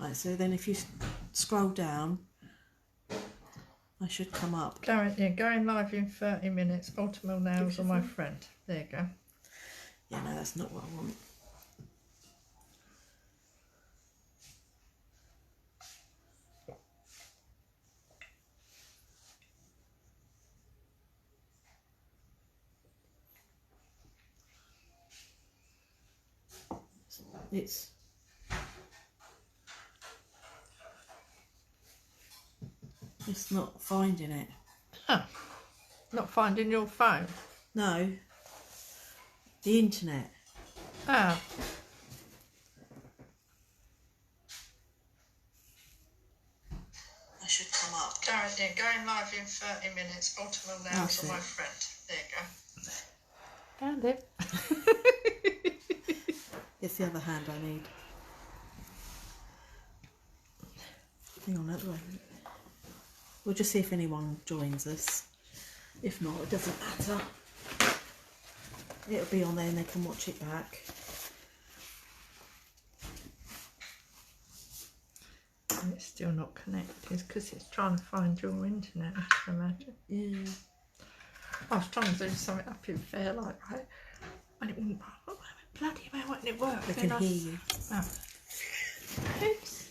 Right, so then if you scroll down, I should come up. Going live in 30 minutes. Ultimate nails on my friend. There you go. Yeah, no, that's not what I want. It's not finding it. Huh. Not finding your phone? No. The internet. Ah. I should come up. Going live in 30 minutes. Ultimate nails on my friend. There you go. Found it. It's the other hand I need. Hang on, that way. We'll just see if anyone joins us. If not, it doesn't matter. It'll be on there and they can watch it back. And it's still not connected because it's trying to find your internet, I can imagine. Yeah. I was trying to do something up in Fairlight, right? And it wouldn't. Oh, bloody hell, wouldn't it work? They can hear you. Oh. Oops.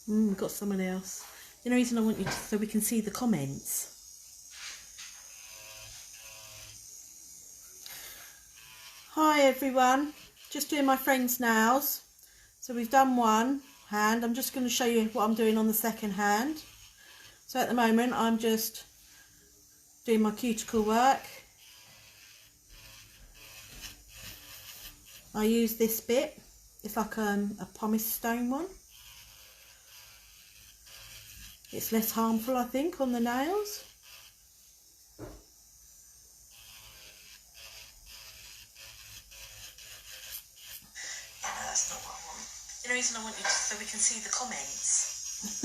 We've got someone else. The only reason I want you to, so we can see the comments. Hi everyone, just doing my friend's nails. So we've done one hand. I'm just going to show you what I'm doing on the second hand. So at the moment I'm just doing my cuticle work. I use this bit. It's like a pumice stone one. It's less harmful, I think, on the nails. Yeah, no, that's not what I want. The only reason I want you to, so we can see the comments.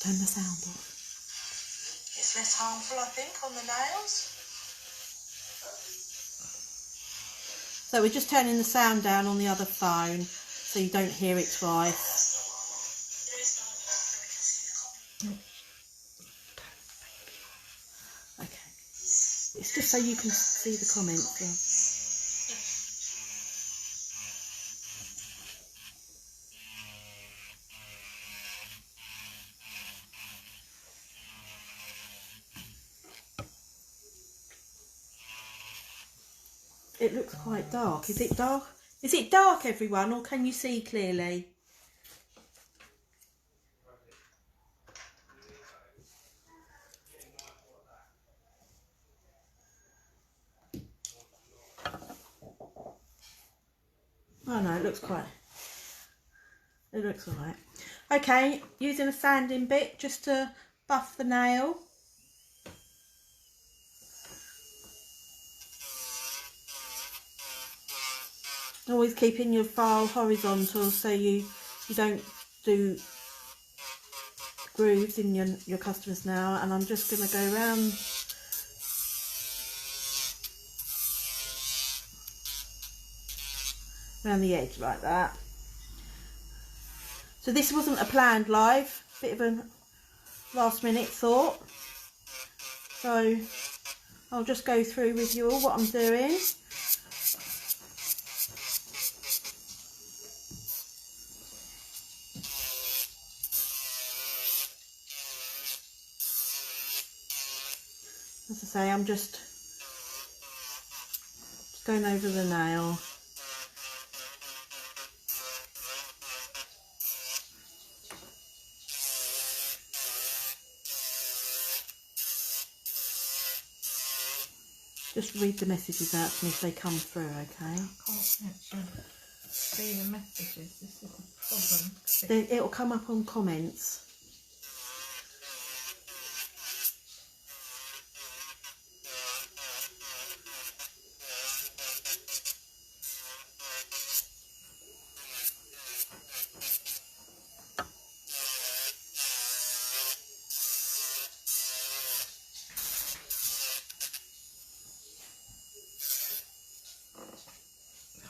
Turn the sound off. It's less harmful, I think, on the nails. So we're just turning the sound down on the other phone so you don't hear it twice. Okay. It's just so you can see the comments. It looks quite dark. Is it dark? Is it dark, everyone, or can you see clearly? Oh no, it looks alright. Okay, using a sanding bit just to buff the nail. Always keeping your file horizontal so you don't do grooves in your customer's nail. And I'm just going to go around the edge like that. So this wasn't a planned live, bit of a last minute thought. So I'll just go through with you all what I'm doing. As I say, I'm just going over the nail. Just read the messages out to me if they come through, okay? I can't actually see the messages. This is a problem. It'll come up on comments.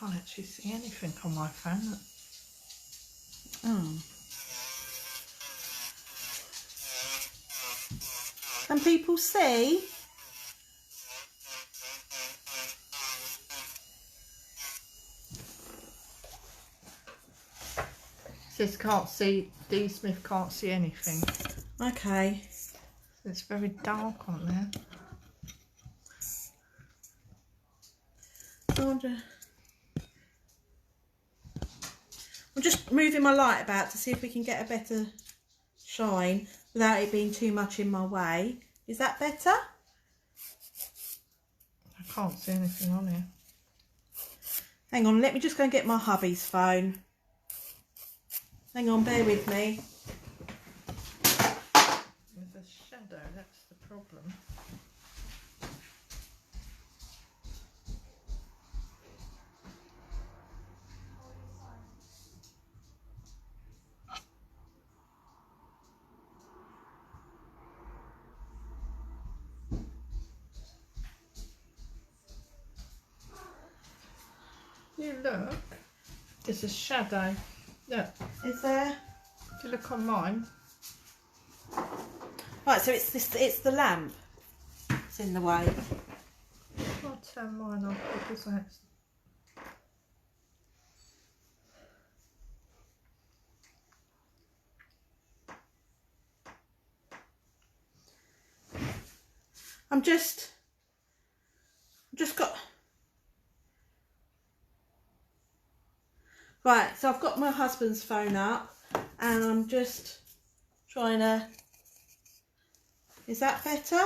can't actually see anything on my phone. Oh. Can people see? Sis can't see, D Smith can't see anything. Okay. It's very dark on there. I'm just moving my light about to see if we can get a better shine without it being too much in my way. Is that better? I can't see anything on here. Hang on, let me just go and get my hubby's phone. Hang on, bear with me. There's a shadow, that's the problem. You look, there's a shadow. Look, Is there? if you look on mine. Right, so it's the lamp. It's in the way. I'll turn mine off because that's... I'm just got. Right, so I've got my husband's phone up and I'm just trying to. Is that better?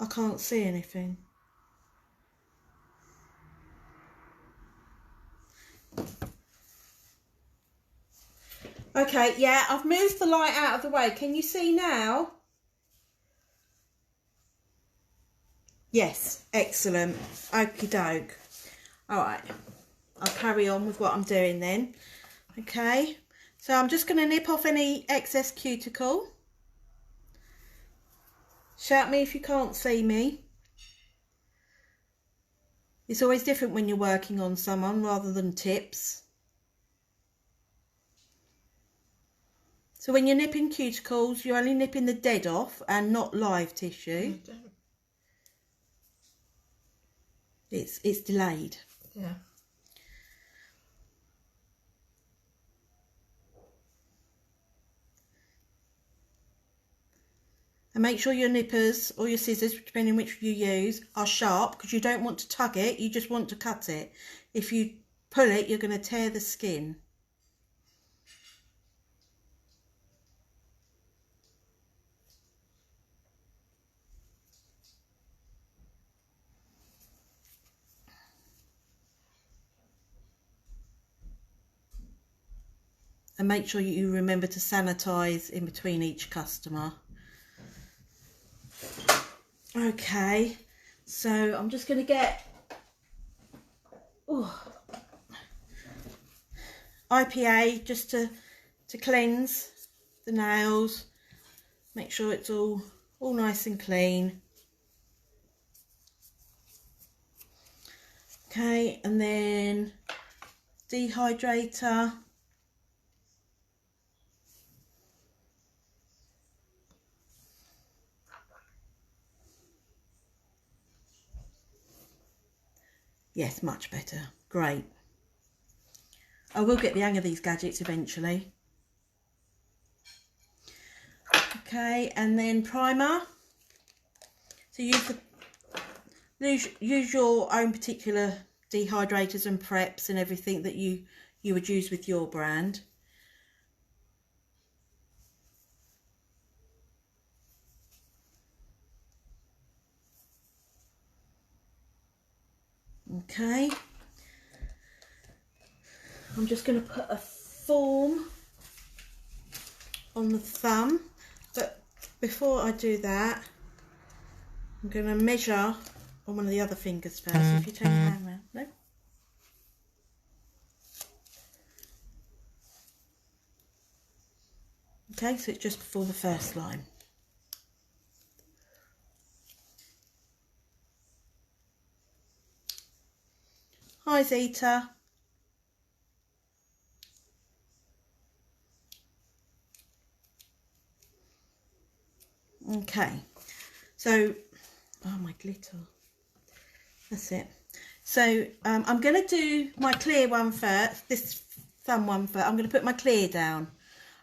I can't see anything. Okay, yeah, I've moved the light out of the way. Can you see now? Yes, excellent. Okie doke. All right, I'll carry on with what I'm doing then. Okay, so I'm just going to nip off any excess cuticle. Shout me if you can't see me. It's always different when you're working on someone rather than tips. So when you're nipping cuticles, you're only nipping the dead off and not live tissue. It's delayed. Yeah. And make sure your nippers or your scissors, depending which you use, are sharp because you don't want to tug it, you just want to cut it. If you pull it, you're going to tear the skin. And make sure you remember to sanitize in between each customer. Okay, so I'm just going to get IPA just to cleanse the nails, make sure it's all nice and clean. Okay, and then dehydrator. Yes, much better. Great. I will get the hang of these gadgets eventually. Okay, and then primer. So use your own particular dehydrators and preps and everything that you would use with your brand. Okay, I'm just going to put a form on the thumb, but before I do that, I'm going to measure on one of the other fingers first. If you turn your hand around, no? Okay, so it's just before the first line. Hi Zeta. Okay, so, oh my glitter, that's it. So I'm going to do my clear one first, this thumb one first. I'm going to put my clear down.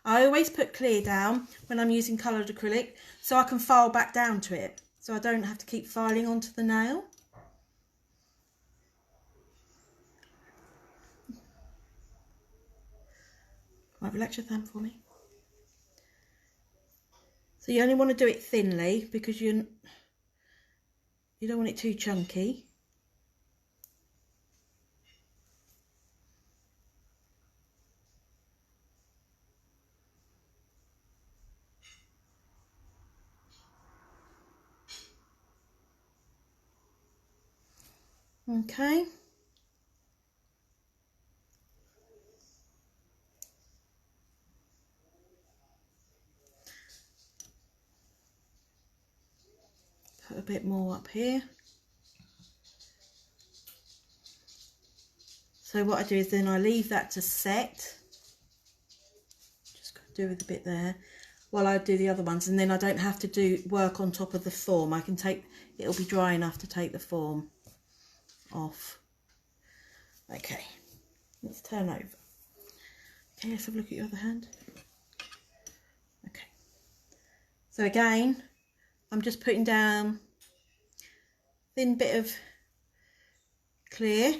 I always put clear down when I'm using coloured acrylic so I can file back down to it, so I don't have to keep filing onto the nail. Right, relax your thumb for me. So you only want to do it thinly because you don't want it too chunky. Okay. Put a bit more up here. So what I do is then I leave that to set. Just do with a bit there while I do the other ones, and then I don't have to do work on top of the form. I can take, it'll be dry enough to take the form off. Okay, let's turn over. Okay, let's have a look at your other hand. Okay, so again, I'm just putting down a thin bit of clear.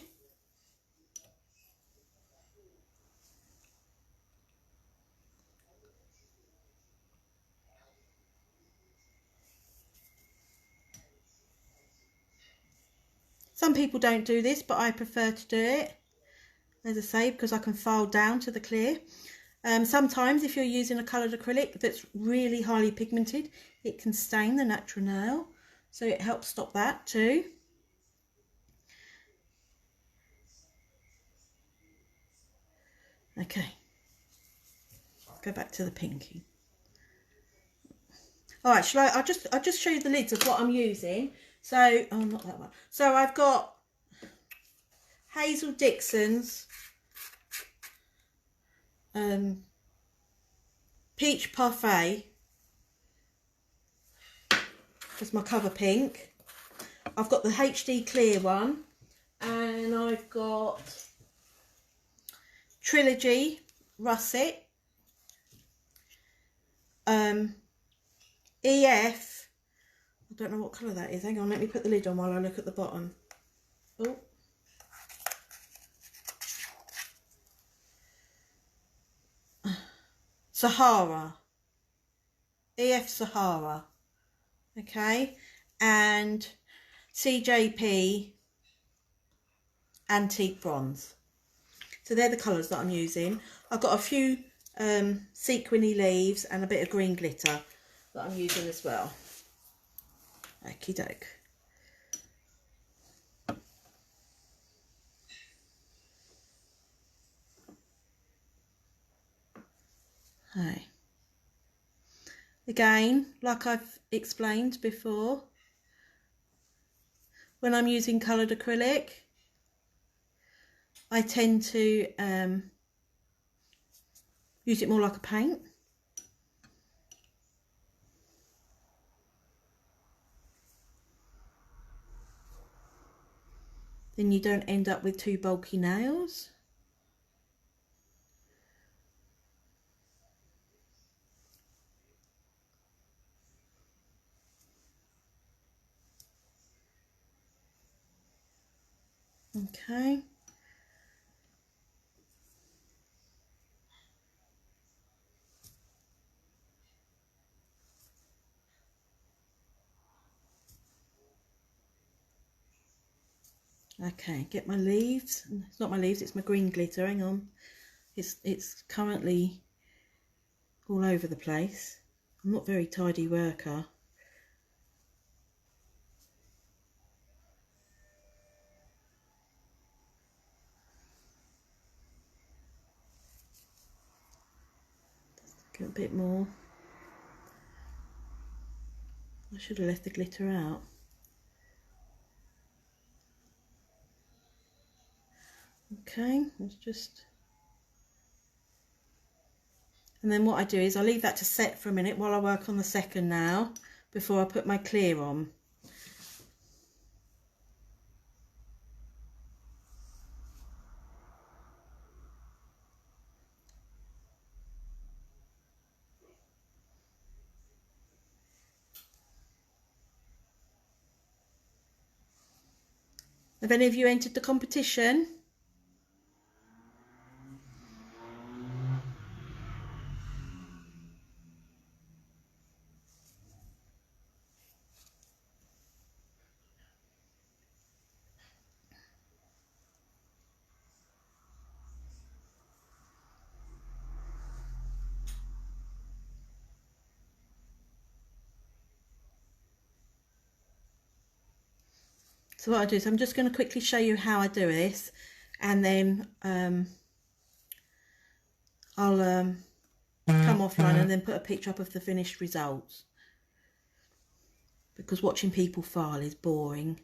Some people don't do this, but I prefer to do it, as I say, because I can file down to the clear. Sometimes if you're using a coloured acrylic that's really highly pigmented, it can stain the natural nail, so it helps stop that too. Okay, go back to the pinky. All right, I'll just show you the lids of what I'm using. So, oh, not that one. So I've got Hazel Dixon's Peach Parfait as my cover pink. I've got the HD clear one, and I've got Trilogy Russet, EF, I don't know what colour that is. Hang on, let me put the lid on while I look at the bottom. Oh. Sahara. EF Sahara. Okay. And CJP Antique Bronze. So they're the colours that I'm using. I've got a few sequiny leaves and a bit of green glitter that I'm using as well. Okie doke. Hi. Again, like I've explained before, when I'm using coloured acrylic, I tend to use it more like a paint. Then you don't end up with too bulky nails. Okay. Okay, get my leaves. It's not my leaves, it's my green glitter. Hang on. It's currently all over the place. I'm not a very tidy worker. Get a bit more. I should have left the glitter out. Okay, let's just... And then what I do is I leave that to set for a minute while I work on the second nail before I put my clear on. Have any of you entered the competition? So what I do is I'm just going to quickly show you how I do this, and then I'll come offline and then put a picture up of the finished results, because watching people file is boring.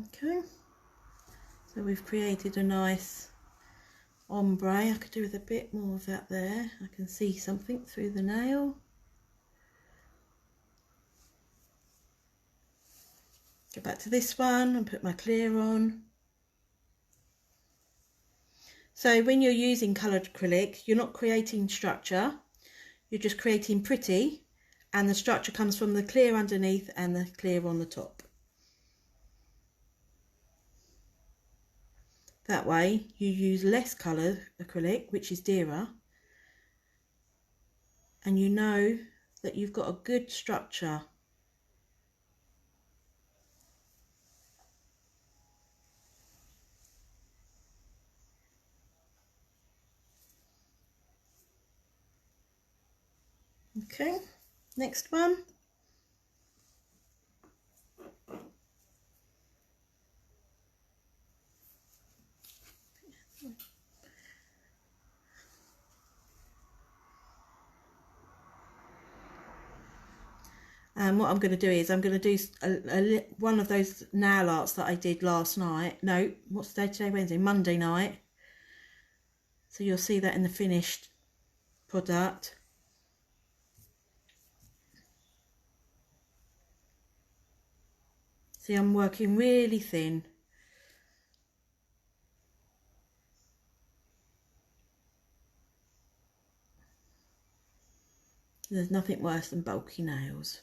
Okay, so we've created a nice ombre. I could do with a bit more of that there. I can see something through the nail. Go back to this one and put my clear on. So when you're using coloured acrylic, you're not creating structure, you're just creating pretty, and the structure comes from the clear underneath and the clear on the top. That way you use less coloured acrylic, which is dearer, and you know that you've got a good structure. Okay, next one. And what I'm going to do is I'm going to do one of those nail arts that I did last night. No, what's the day today? Wednesday, Monday night. So you'll see that in the finished product. See, I'm working really thin. There's nothing worse than bulky nails.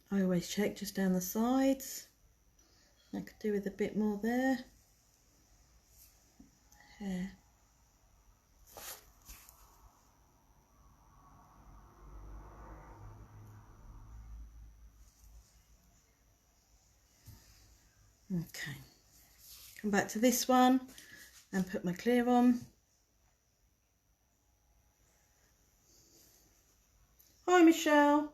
I always check just down the sides. I could do with a bit more there. Hair. Okay, come back to this one and put my clear on. Hi Michelle.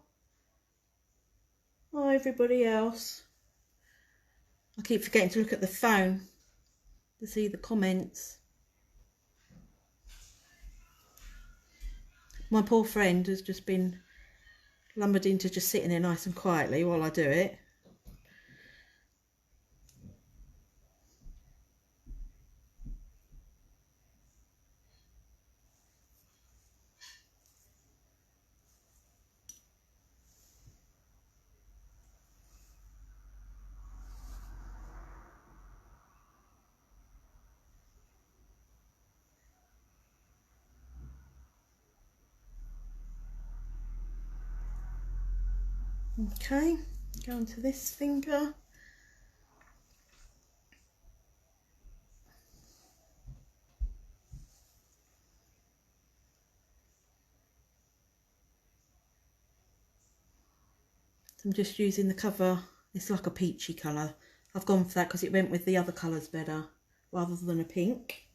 Hi everybody else. I keep forgetting to look at the phone to see the comments. My poor friend has just been lumbered into just sitting there nice and quietly while I do it. Okay, go on to this finger. I'm just using the cover It's like a peachy colour. I've gone for that because it went with the other colours better rather than a pink.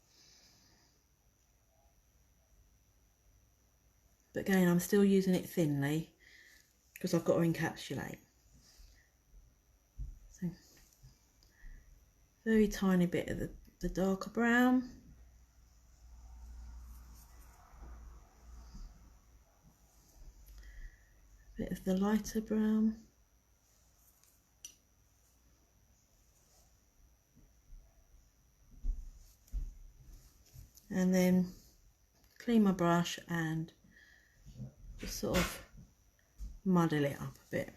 But again, I'm still using it thinly because I've got to encapsulate. So, very tiny bit of the darker brown. Bit of the lighter brown. And then clean my brush and just sort of muddle it up a bit.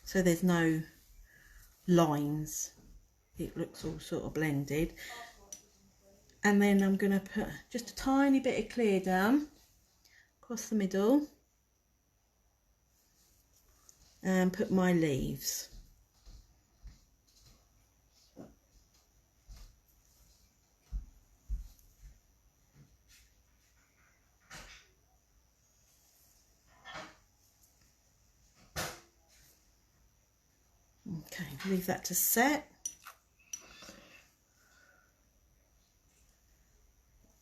So there's no lines. It looks all sort of blended. And then I'm going to put just a tiny bit of clear down across the middle and put my leaves. Okay, leave that to set.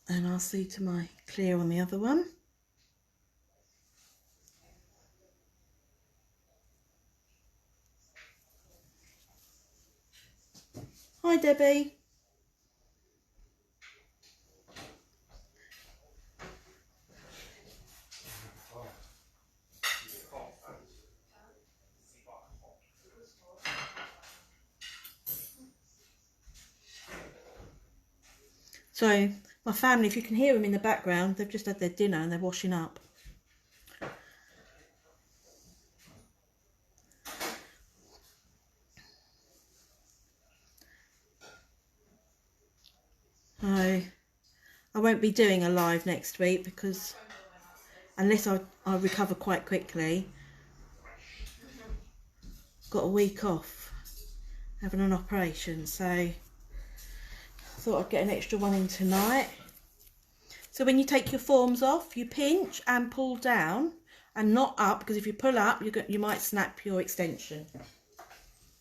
And I'll see to my clear on the other one. Hi Debbie. So my family, if you can hear them in the background, they've just had their dinner and they're washing up. I won't be doing a live next week because unless I recover quite quickly, got a week off having an operation, so I thought I'd get an extra one in tonight. So when you take your forms off, you pinch and pull down and not up, because if you pull up you might snap your extension.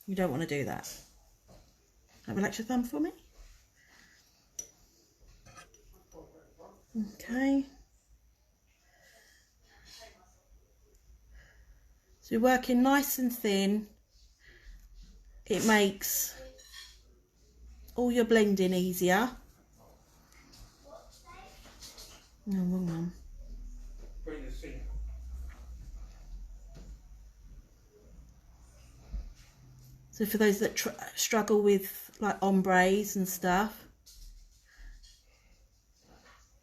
You don't want to do that. Relax your thumb for me. Okay. So you're working nice and thin. It makes all your blending easier. No, wrong one. So for those that struggle with like ombres and stuff,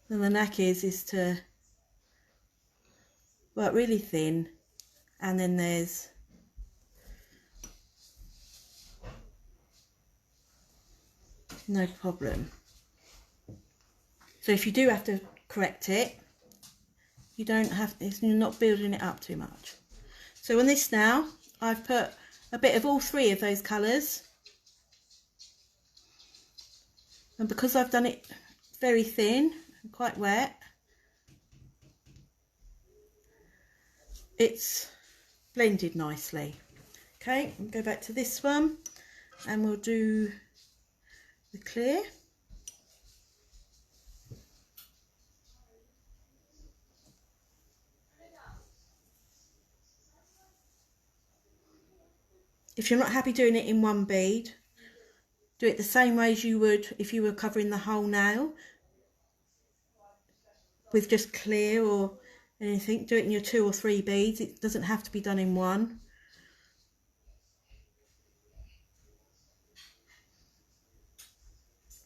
then the knack is to work really thin, and then there's no problem. So if you do have to correct it, you don't have, you're not building it up too much. So on this now, I've put a bit of all three of those colours, and because I've done it very thin and quite wet, it's blended nicely. Okay, we'll go back to this one and we'll do the clear. If you're not happy doing it in one bead, do it the same way as you would if you were covering the whole nail with just clear or anything. Do it in your 2 or 3 beads. It doesn't have to be done in one.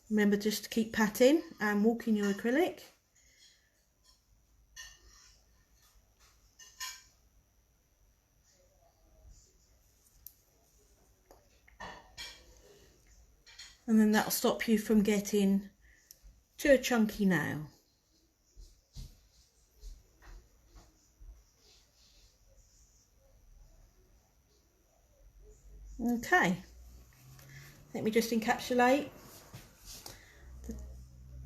Remember just to keep patting and walking your acrylic. And then that'll stop you from getting to a chunky nail. Okay, let me just encapsulate the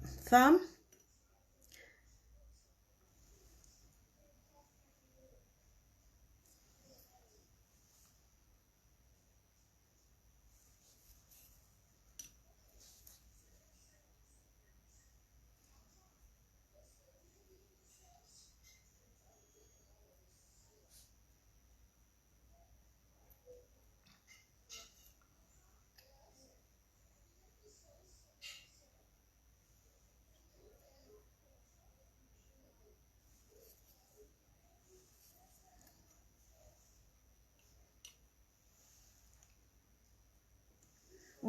thumb.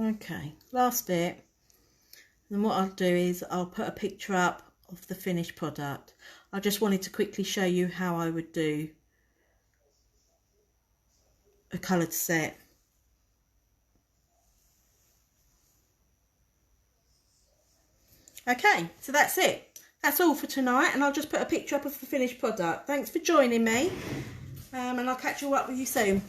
Okay, last bit. And what I'll do is I'll put a picture up of the finished product. I just wanted to quickly show you how I would do a coloured set. Okay, so that's it. That's all for tonight, and I'll just put a picture up of the finished product. Thanks for joining me, and I'll catch you up with you soon.